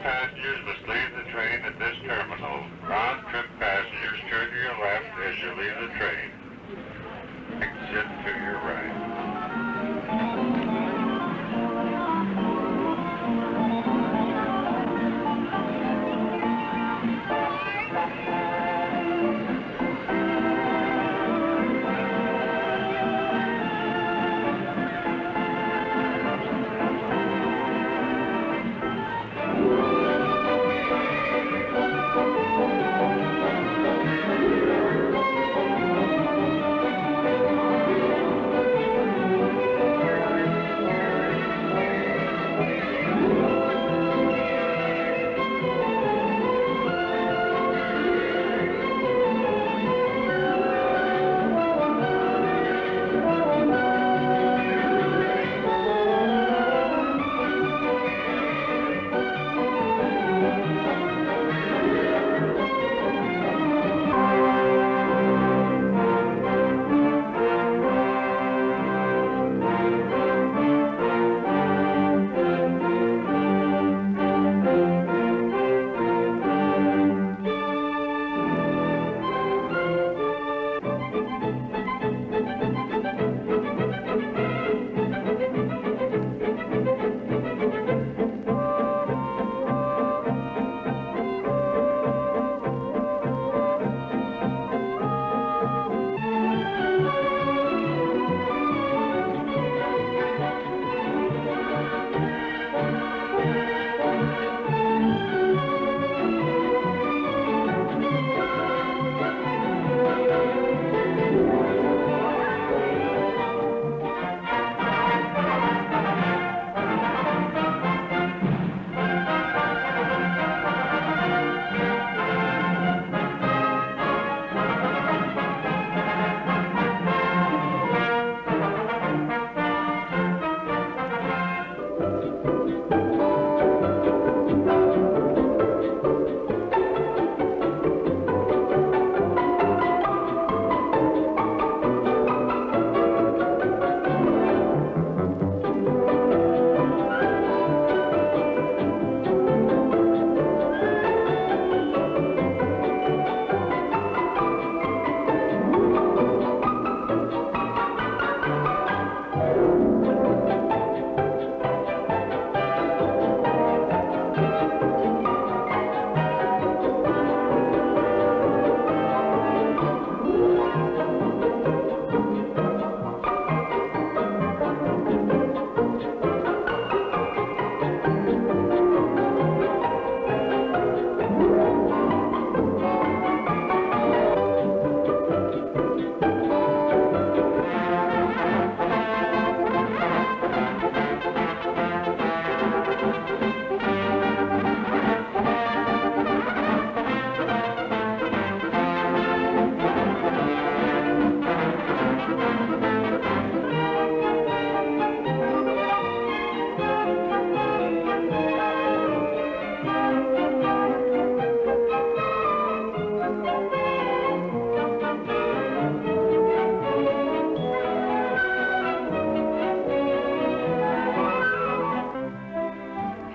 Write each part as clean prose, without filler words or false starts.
passengers must leave the train at this terminal. Round trip passengers turn to your left as you leave the train. Exit to your right.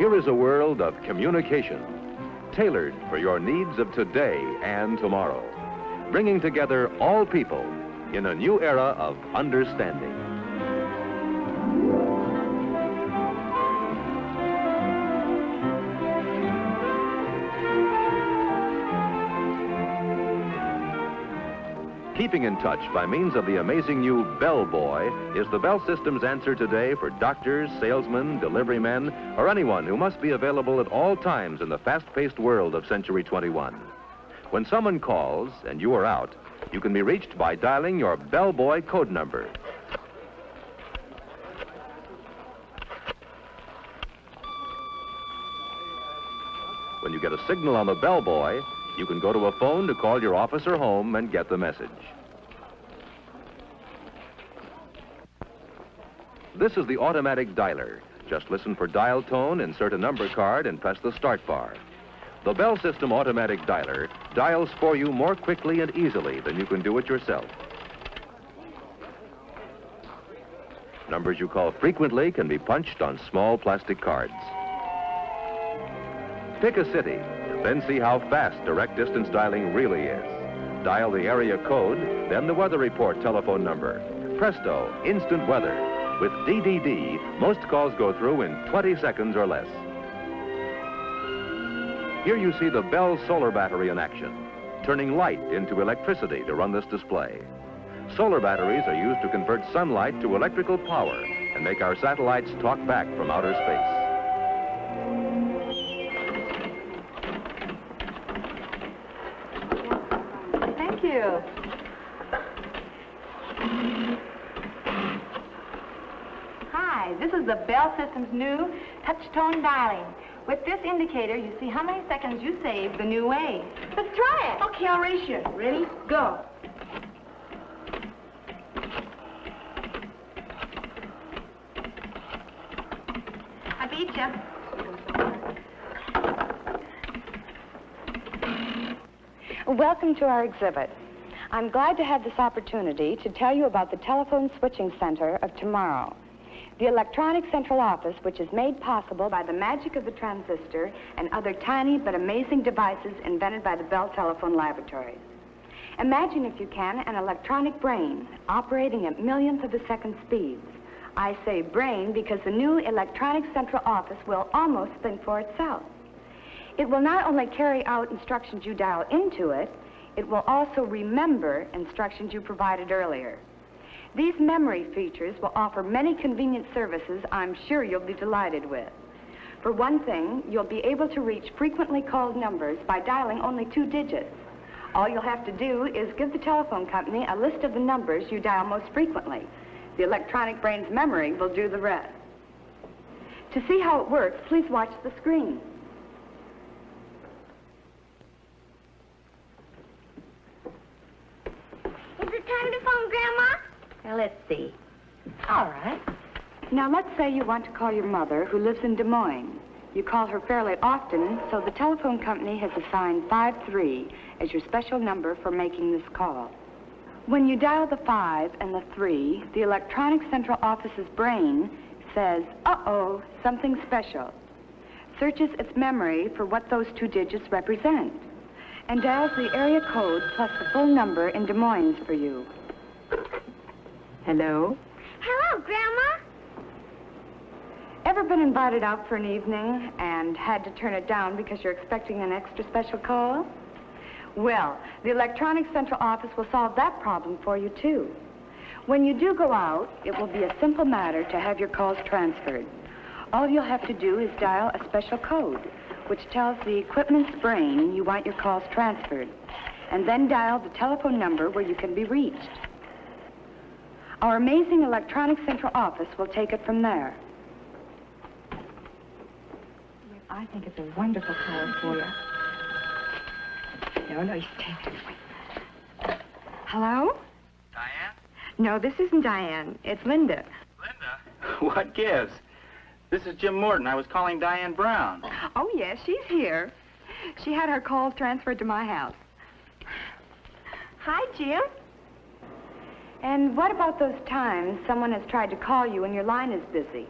Here is a world of communication, tailored for your needs of today and tomorrow, bringing together all people in a new era of understanding. Keeping in touch by means of the amazing new Bell Boy is the Bell System's answer today for doctors, salesmen, delivery men, or anyone who must be available at all times in the fast-paced world of Century 21. When someone calls and you are out, you can be reached by dialing your Bell Boy code number. When you get a signal on the Bell Boy, you can go to a phone to call your office or home and get the message. This is the automatic dialer. Just listen for dial tone, insert a number card, and press the start bar. The Bell System automatic dialer dials for you more quickly and easily than you can do it yourself. Numbers you call frequently can be punched on small plastic cards. Pick a city, then see how fast direct distance dialing really is. Dial the area code, then the weather report telephone number. Presto, instant weather. With DDD, most calls go through in 20 seconds or less. Here you see the Bell solar battery in action, turning light into electricity to run this display. Solar batteries are used to convert sunlight to electrical power and make our satellites talk back from outer space. Thank you. Hi, this is the Bell System's new touch-tone dialing. With this indicator, you see how many seconds you save the new way. Let's try it. Okay, I'll race you. Ready? Go. I beat you. Welcome to our exhibit. I'm glad to have this opportunity to tell you about the telephone switching center of tomorrow. The electronic central office, which is made possible by the magic of the transistor and other tiny but amazing devices invented by the Bell Telephone Laboratories. Imagine, if you can, an electronic brain operating at millions of a second speeds. I say brain because the new electronic central office will almost think for itself. It will not only carry out instructions you dial into it, it will also remember instructions you provided earlier. These memory features will offer many convenient services I'm sure you'll be delighted with. For one thing, you'll be able to reach frequently called numbers by dialing only 2 digits. All you'll have to do is give the telephone company a list of the numbers you dial most frequently. The electronic brain's memory will do the rest. To see how it works, please watch the screen. Is it time to phone Grandma? Now, let's see. All right. Now, let's say you want to call your mother, who lives in Des Moines. You call her fairly often, so the telephone company has assigned 53 as your special number for making this call. When you dial the 5 and the 3, the electronic central office's brain says, uh-oh, something special, searches its memory for what those 2 digits represent, and dials the area code plus the full number in Des Moines for you. Hello? Hello, Grandma. Ever been invited out for an evening and had to turn it down because you're expecting an extra special call? Well, the electronic central office will solve that problem for you, too. When you do go out, it will be a simple matter to have your calls transferred. All you'll have to do is dial a special code, which tells the equipment's brain you want your calls transferred, and then dial the telephone number where you can be reached. Our amazing electronic central office will take it from there. I think it's a wonderful call for you. No, you stay there. Hello? Diane? No, this isn't Diane. It's Linda. Linda? What gives? This is Jim Morton. I was calling Diane Brown. Oh, yes, she's here. She had her calls transferred to my house. Hi, Jim. And what about those times someone has tried to call you and your line is busy?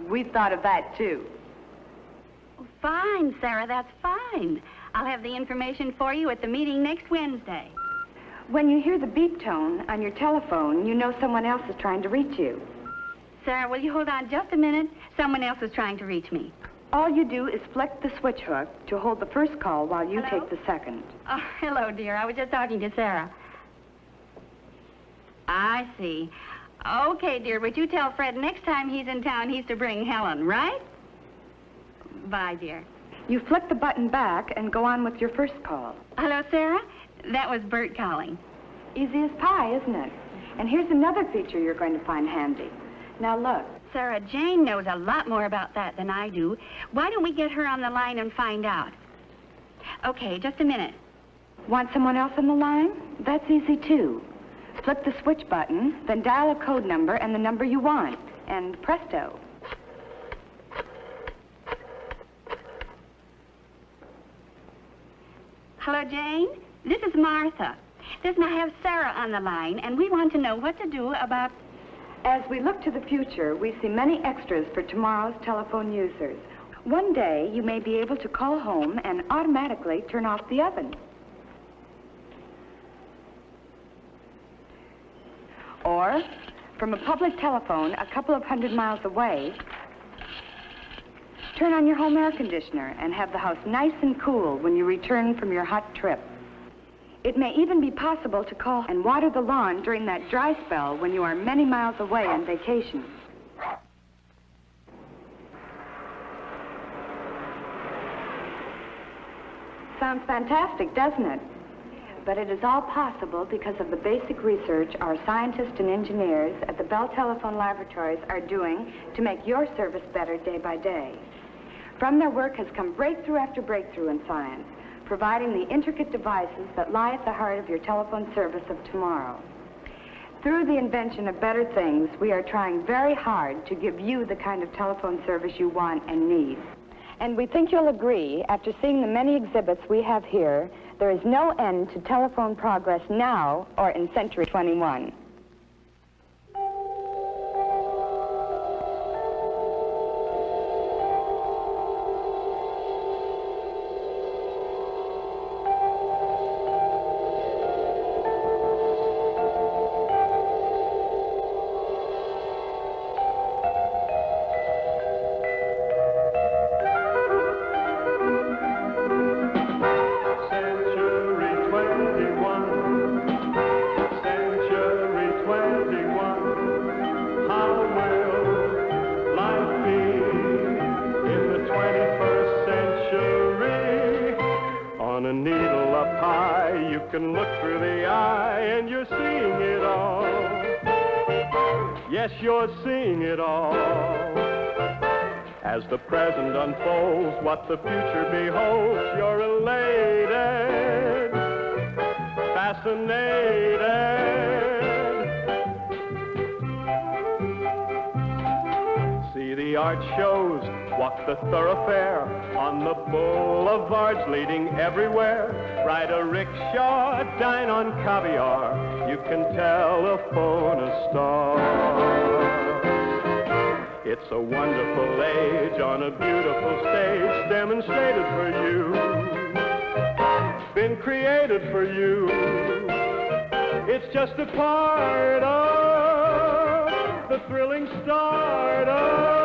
We've thought of that, too. Fine, Sarah, that's fine. I'll have the information for you at the meeting next Wednesday. When you hear the beep tone on your telephone, you know someone else is trying to reach you. Sarah, will you hold on just a minute? Someone else is trying to reach me. All you do is flick the switch hook to hold the first call while you Hello? take the second. Oh, hello, dear. I was just talking to Sarah. I see. Okay, dear, but you tell Fred next time he's in town he's to bring Helen, right? Bye, dear. You flick the button back and go on with your first call. Hello, Sarah? That was Bert calling. Easy as pie, isn't it? And here's another feature you're going to find handy. Now look. Sarah, Jane knows a lot more about that than I do. Why don't we get her on the line and find out? Okay, just a minute. Want someone else on the line? That's easy, too. Flip the switch button, then dial a code number and the number you want, and presto. Hello, Jane. This is Martha. Listen, I have Sarah on the line, and we want to know what to do about... As we look to the future, we see many extras for tomorrow's telephone users. One day, you may be able to call home and automatically turn off the oven. Or, from a public telephone a couple of 100 miles away, turn on your home air conditioner and have the house nice and cool when you return from your hot trip. It may even be possible to call and water the lawn during that dry spell when you are many miles away on vacation. Sounds fantastic, doesn't it? But it is all possible because of the basic research our scientists and engineers at the Bell Telephone Laboratories are doing to make your service better day by day. From their work has come breakthrough after breakthrough in science, providing the intricate devices that lie at the heart of your telephone service of tomorrow. Through the invention of better things, we are trying very hard to give you the kind of telephone service you want and need. And we think you'll agree, after seeing the many exhibits we have here, there is no end to telephone progress now or in Century 21. Yes, you're seeing it all. As the present unfolds, what the future beholds, you're elated, fascinated. See the art shows, walk the thoroughfare, on the boulevards leading everywhere. Ride a rickshaw, dine on caviar, you can telephone a star. It's a wonderful age on a beautiful stage, demonstrated for you, been created for you. It's just a part of the thrilling start of